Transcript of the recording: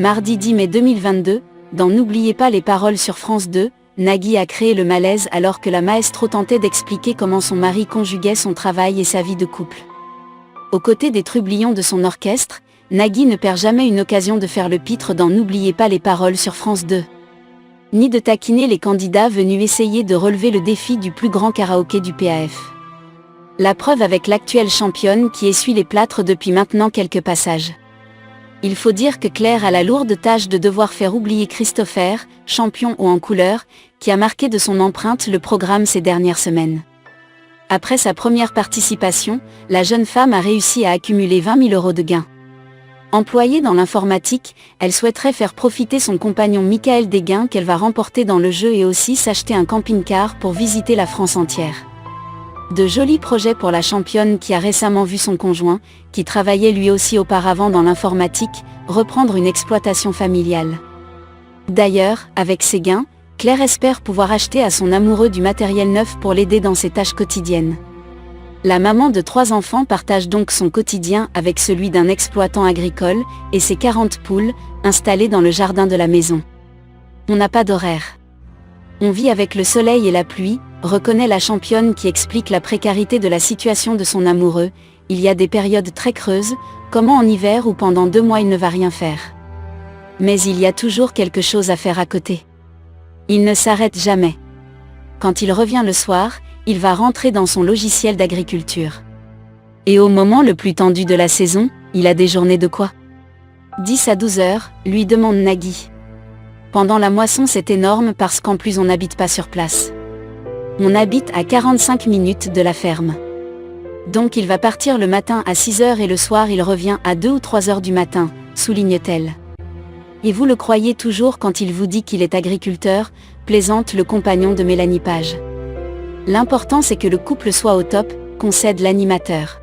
Mardi 10 mai 2022, dans N'oubliez pas les paroles sur France 2, Nagui a créé le malaise alors que la maestro tentait d'expliquer comment son mari conjuguait son travail et sa vie de couple. Aux côtés des trublions de son orchestre, Nagui ne perd jamais une occasion de faire le pitre dans N'oubliez pas les paroles sur France 2. Ni de taquiner les candidats venus essayer de relever le défi du plus grand karaoké du PAF. La preuve avec l'actuelle championne qui essuie les plâtres depuis maintenant quelques passages. Il faut dire que Claire a la lourde tâche de devoir faire oublier Christopher, champion haut en couleur, qui a marqué de son empreinte le programme ces dernières semaines. Après sa première participation, la jeune femme a réussi à accumuler 20 000 € de gains. Employée dans l'informatique, elle souhaiterait faire profiter son compagnon Michael des gains qu'elle va remporter dans le jeu et aussi s'acheter un camping-car pour visiter la France entière. De jolis projets pour la championne qui a récemment vu son conjoint, qui travaillait lui aussi auparavant dans l'informatique, reprendre une exploitation familiale. D'ailleurs, avec ses gains, Claire espère pouvoir acheter à son amoureux du matériel neuf pour l'aider dans ses tâches quotidiennes. La maman de 3 enfants partage donc son quotidien avec celui d'un exploitant agricole et ses 40 poules, installées dans le jardin de la maison. On n'a pas d'horaire. On vit avec le soleil et la pluie, reconnaît la championne qui explique la précarité de la situation de son amoureux. Il y a des périodes très creuses, comme en hiver où pendant 2 mois il ne va rien faire. Mais il y a toujours quelque chose à faire à côté. Il ne s'arrête jamais. Quand il revient le soir, il va rentrer dans son logiciel d'agriculture. Et au moment le plus tendu de la saison, il a des journées de quoi? 10 à 12 heures, lui demande Nagui. Pendant la moisson c'est énorme parce qu'en plus on n'habite pas sur place. On habite à 45 minutes de la ferme. Donc il va partir le matin à 6 heures et le soir il revient à 2 ou 3 heures du matin, souligne-t-elle. Et vous le croyez toujours quand il vous dit qu'il est agriculteur, plaisante le compagnon de Mélanie Page. L'important c'est que le couple soit au top, concède l'animateur.